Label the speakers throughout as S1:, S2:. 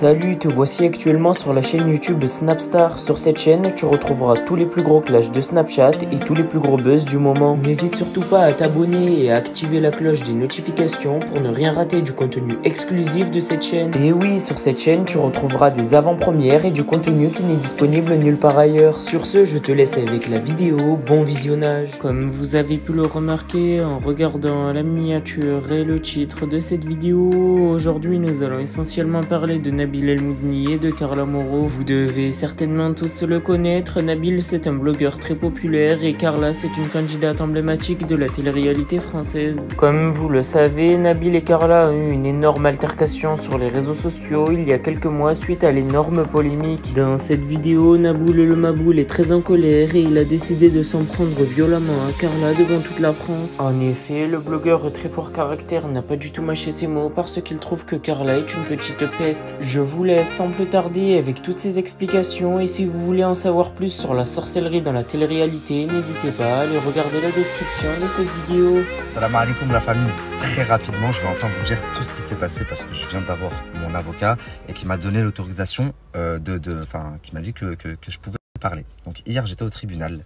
S1: Salut, te voici actuellement sur la chaîne YouTube de Snapstar. Sur cette chaîne, tu retrouveras tous les plus gros clashs de Snapchat et tous les plus gros buzz du moment. N'hésite surtout pas à t'abonner et à activer la cloche des notifications pour ne rien rater du contenu exclusif de cette chaîne. Et oui, sur cette chaîne, tu retrouveras des avant-premières et du contenu qui n'est disponible nulle part ailleurs. Sur ce, je te laisse avec la vidéo. Bon visionnage. Comme vous avez pu le remarquer en regardant la miniature et le titre de cette vidéo, aujourd'hui nous allons essentiellement parler de Nabil El Moudni et de Carla Moreau. Vous devez certainement tous le connaître. Nabil, c'est un blogueur très populaire et Carla, c'est une candidate emblématique de la télé-réalité française. Comme vous le savez, Nabil et Carla ont eu une énorme altercation sur les réseaux sociaux il y a quelques mois suite à l'énorme polémique. Dans cette vidéo, Naboul le Maboul est très en colère et il a décidé de s'en prendre violemment à Carla devant toute la France. En effet, le blogueur très fort caractère n'a pas du tout mâché ses mots parce qu'il trouve que Carla est une petite peste. Je vous laisse sans plus tarder avec toutes ces explications et si vous voulez en savoir plus sur la sorcellerie dans la télé-réalité, n'hésitez pas à aller regarder la description de cette vidéo.
S2: Salam alaikum la famille. Très rapidement, je vais enfin vous dire tout ce qui s'est passé parce que je viens d'avoir mon avocat et qui m'a donné l'autorisation qui m'a dit que je pouvais parler. Donc hier j'étais au tribunal.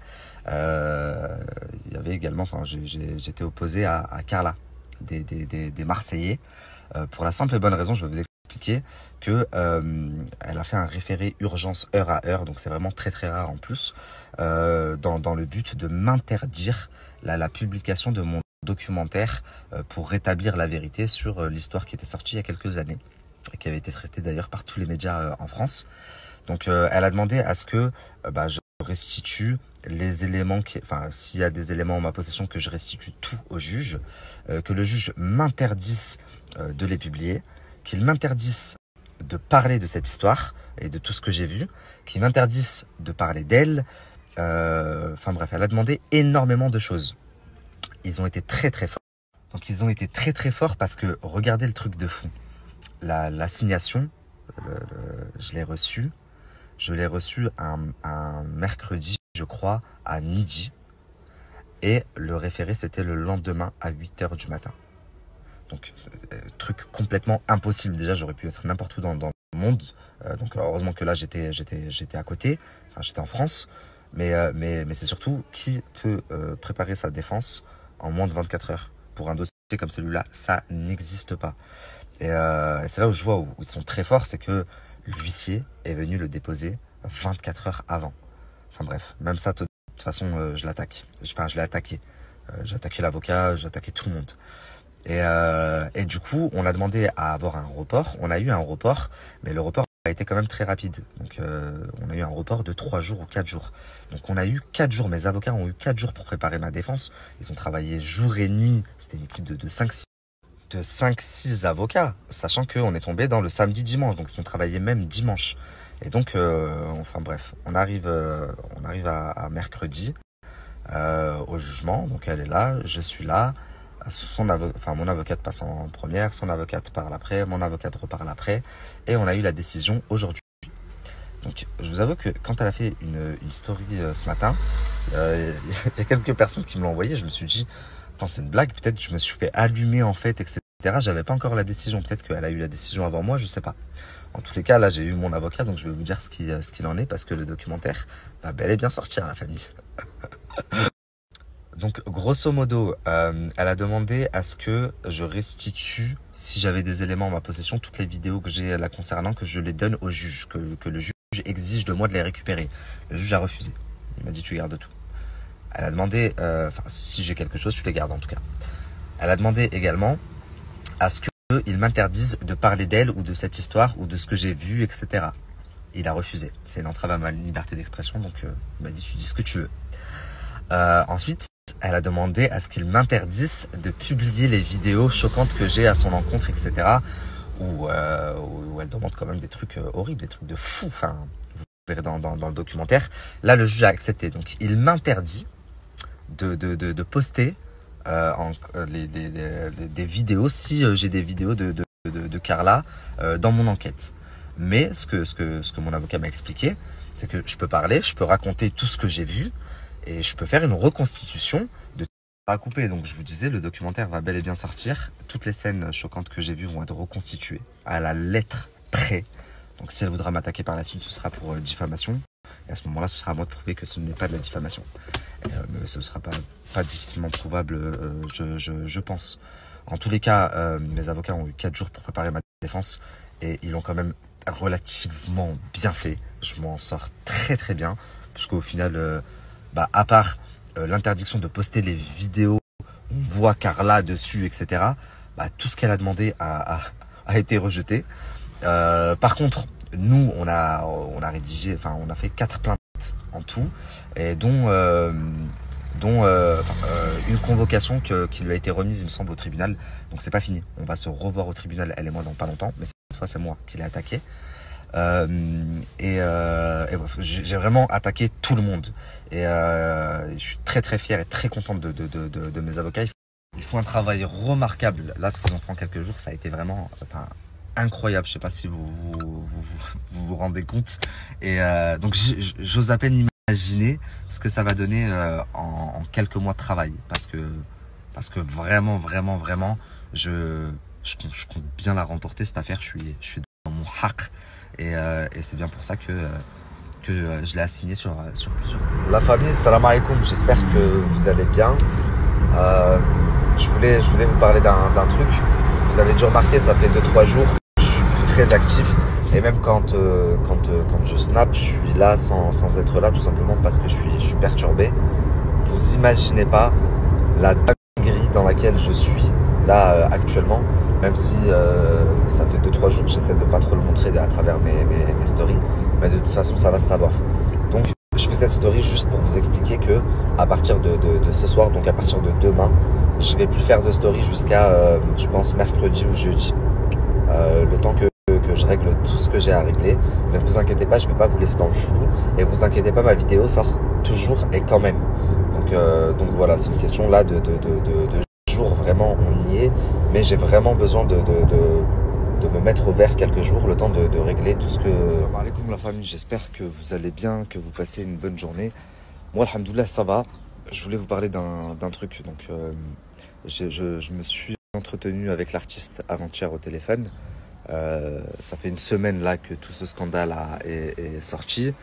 S2: Il y avait également, j'étais opposé à Carla, des Marseillais, pour la simple et bonne raison, je vais vous expliquer que elle a fait un référé urgence heure à heure, donc c'est vraiment très très rare en plus, dans le but de m'interdire la publication de mon documentaire pour rétablir la vérité sur l'histoire qui était sortie il y a quelques années et qui avait été traitée d'ailleurs par tous les médias en France. Donc elle a demandé à ce que je restitue les éléments, s'il y a des éléments en ma possession, que je restitue tout au juge, que le juge m'interdise de les publier, qu'il m'interdise de parler de cette histoire et de tout ce que j'ai vu, qu'il m'interdise de parler d'elle. Bref, elle a demandé énormément de choses. Ils ont été très très forts. Donc ils ont été très très forts parce que, regardez le truc de fou. L'assignation, je l'ai reçue. Je l'ai reçu un mercredi, je crois, à midi. Et le référé, c'était le lendemain à 8 h du matin. Donc, truc complètement impossible. Déjà, j'aurais pu être n'importe où dans le monde. Donc, heureusement que là, j'étais à côté. Enfin, j'étais en France. Mais c'est surtout qui peut préparer sa défense en moins de 24 heures. Pour un dossier comme celui-là, ça n'existe pas. Et c'est là où je vois où ils sont très forts, c'est que l'huissier est venu le déposer 24 heures avant. Enfin bref, même ça, de toute façon, je l'attaque. Je l'ai attaqué. J'ai attaqué l'avocat, j'ai attaqué tout le monde. Et du coup, on a demandé à avoir un report. On a eu un report, mais le report a été quand même très rapide. Donc, on a eu un report de 3 jours ou 4 jours. Donc, on a eu 4 jours. Mes avocats ont eu 4 jours pour préparer ma défense. Ils ont travaillé jour et nuit. C'était une équipe de 5-6 avocats, sachant qu'on est tombé dans le samedi-dimanche, donc ils ont travaillé même dimanche. Et donc, bref, on arrive à mercredi au jugement. Donc elle est là, je suis là. Mon avocate passe en première, son avocate parle après, mon avocate reparle après, et on a eu la décision aujourd'hui. Donc, je vous avoue que quand elle a fait une story ce matin, il y a quelques personnes qui me l'ont envoyé. Je me suis dit, attends, c'est une blague, peut-être je me suis fait allumer en fait, etc. J'avais pas encore la décision, peut-être qu'elle a eu la décision avant moi, je sais pas. En tous les cas, là j'ai eu mon avocat, donc je vais vous dire ce qu'il en est, parce que le documentaire va bel et bien sortir, la famille. Donc grosso modo, elle a demandé à ce que je restitue, si j'avais des éléments en ma possession, toutes les vidéos que j'ai la concernant, que je les donne au juge, que le juge exige de moi de les récupérer. Le juge a refusé, il m'a dit tu gardes tout. Elle a demandé, si j'ai quelque chose, tu les gardes en tout cas. Elle a demandé également à ce qu'il m'interdise de parler d'elle ou de cette histoire ou de ce que j'ai vu, etc. Il a refusé. C'est une entrave à ma liberté d'expression, donc il m'a dit tu dis ce que tu veux. Ensuite, elle a demandé à ce qu'il m'interdise de publier les vidéos choquantes que j'ai à son encontre, etc. Où elle demande quand même des trucs horribles, des trucs de fou. Enfin, vous verrez dans le documentaire. Là, le juge a accepté. Donc, il m'interdit de poster des vidéos si j'ai des vidéos de Carla dans mon enquête. Mais ce que mon avocat m'a expliqué, c'est que je peux parler, je peux raconter tout ce que j'ai vu et je peux faire une reconstitution de à couper. Donc je vous disais, le documentaire va bel et bien sortir. Toutes les scènes choquantes que j'ai vues vont être reconstituées à la lettre près. Donc si elle voudra m'attaquer par la suite, ce sera pour diffamation. Et à ce moment-là, ce sera à moi de prouver que ce n'est pas de la diffamation. Mais ce ne sera pas difficilement prouvable, je pense. En tous les cas, mes avocats ont eu 4 jours pour préparer ma défense. Et ils l'ont quand même relativement bien fait. Je m'en sors très très bien. Parce qu'au final, à part l'interdiction de poster les vidéos, on voit Carla dessus, etc. Tout ce qu'elle a demandé a été rejeté. Par contre, nous, on a rédigé, enfin, on a fait 4 plaintes en tout, et dont une convocation qui lui a été remise, il me semble, au tribunal. Donc c'est pas fini. On va se revoir au tribunal, elle et moi, dans pas longtemps. Mais cette fois, c'est moi qui l'ai attaqué. Et bref, j'ai vraiment attaqué tout le monde. Et je suis très très fier et très content de mes avocats. Ils font un travail remarquable. Là, ce qu'ils ont fait en quelques jours, ça a été vraiment incroyable. Je sais pas si vous rendez compte. Et donc j'ose à peine imaginer ce que ça va donner en quelques mois de travail, parce que vraiment je compte bien la remporter, cette affaire. Je suis dans mon haq, et c'est bien pour ça que je l'ai assigné sur plusieurs. La famille, salam alaikum, j'espère que vous allez bien. Je voulais vous parler d'un truc. Vous avez dû remarquer, ça fait 2-3 jours, je suis plus très actif. Et même quand je snap, je suis là sans être là, tout simplement parce que je suis perturbé. Vous imaginez pas la dinguerie dans laquelle je suis là actuellement. Même si ça fait 2-3 jours que j'essaie de pas trop le montrer à travers mes stories. Mais de toute façon, ça va se savoir. Donc, je fais cette story juste pour vous expliquer que à partir de ce soir, donc à partir de demain, je vais plus faire de story jusqu'à, je pense, mercredi ou jeudi. Le temps que je règle tout ce que j'ai à régler. Ne vous inquiétez pas, je ne vais pas vous laisser dans le flou. Et vous inquiétez pas, ma vidéo sort toujours et quand même. Donc voilà, c'est une question là de jours. Vraiment, on y est. Mais j'ai vraiment besoin de me mettre au vert quelques jours, le temps de régler tout ce que... Salam alaikum la famille, j'espère que vous allez bien, que vous passez une bonne journée. Moi, alhamdoulilah, ça va. Je voulais vous parler d'un truc. Donc, je me suis entretenu avec l'artiste avant-hier au téléphone. Ça fait une semaine là que tout ce scandale est sorti,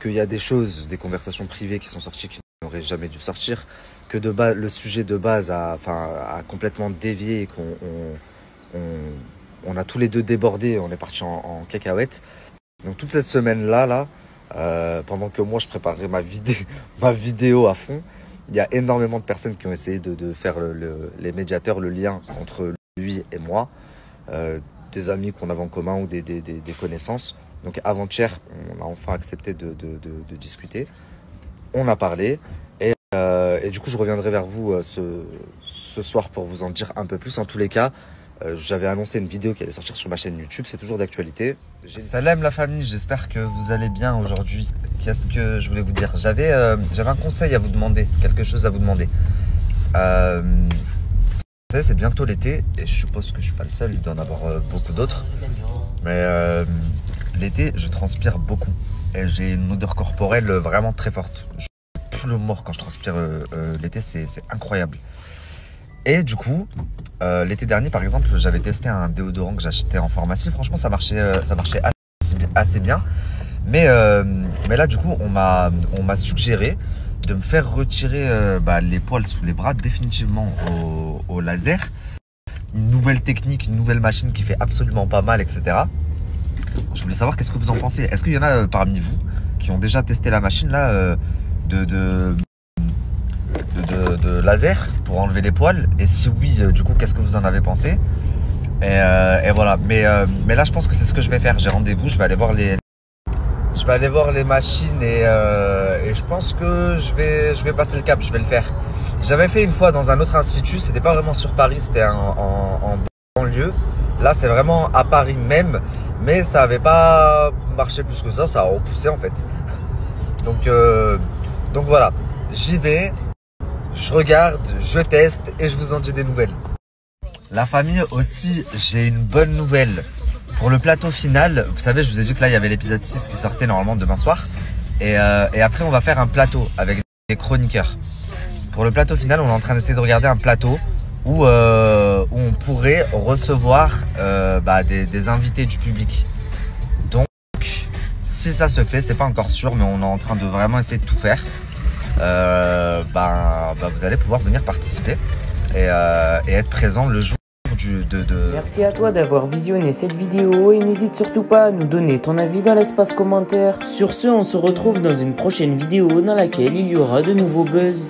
S2: qu'il y a des choses, des conversations privées qui sont sorties qui n'auraient jamais dû sortir, que le sujet de base a complètement dévié et qu'on a tous les deux débordé, on est parti en cacahuète. Donc toute cette semaine-là, pendant que moi je préparais ma vidéo à fond, il y a énormément de personnes qui ont essayé de faire les médiateurs, le lien entre lui et moi, des amis qu'on avait en commun ou des connaissances. Donc avant-hier, on a enfin accepté de discuter. On a parlé et du coup je reviendrai vers vous ce soir pour vous en dire un peu plus. En tous les cas, j'avais annoncé une vidéo qui allait sortir sur ma chaîne YouTube, c'est toujours d'actualité. Salam la famille, j'espère que vous allez bien aujourd'hui. Qu'est-ce que je voulais vous dire? J'avais un conseil à vous demander, quelque chose à vous demander. Vous savez, c'est bientôt l'été et je suppose que je suis pas le seul, il doit en avoir beaucoup d'autres. Mais l'été, je transpire beaucoup et j'ai une odeur corporelle vraiment très forte. Je pue le mort quand je transpire l'été, c'est incroyable. Et du coup, l'été dernier, par exemple, j'avais testé un déodorant que j'achetais en pharmacie. Franchement, ça marchait assez bien. Mais là, du coup, on m'a suggéré de me faire retirer les poils sous les bras définitivement au laser. Une nouvelle technique, une nouvelle machine qui fait absolument pas mal, etc. Je voulais savoir qu'est-ce que vous en pensez. Est-ce qu'il y en a parmi vous qui ont déjà testé la machine là de laser pour enlever les poils? Et si oui, du coup, qu'est-ce que vous en avez pensé? Et voilà. Mais là, je pense que c'est ce que je vais faire. J'ai rendez-vous, je vais aller voir les machines et je pense que je vais passer le cap, je vais le faire. J'avais fait une fois dans un autre institut, c'était pas vraiment sur Paris, c'était en banlieue. Là, c'est vraiment à Paris même, mais ça avait pas marché plus que ça a repoussé en fait. Donc voilà, j'y vais, je regarde, je teste et je vous en dis des nouvelles. La famille aussi, j'ai une bonne nouvelle. Pour le plateau final, vous savez, je vous ai dit que là, il y avait l'épisode 6 qui sortait normalement demain soir. Et après, on va faire un plateau avec des chroniqueurs. Pour le plateau final, on est en train d'essayer de regarder un plateau où on pourrait recevoir des invités du public. Donc, si ça se fait, c'est pas encore sûr, mais on est en train de vraiment essayer de tout faire. Vous allez pouvoir venir participer et être présent le jour
S1: Merci à toi d'avoir visionné cette vidéo et n'hésite surtout pas à nous donner ton avis dans l'espace commentaire. Sur ce, on se retrouve dans une prochaine vidéo dans laquelle il y aura de nouveaux buzz.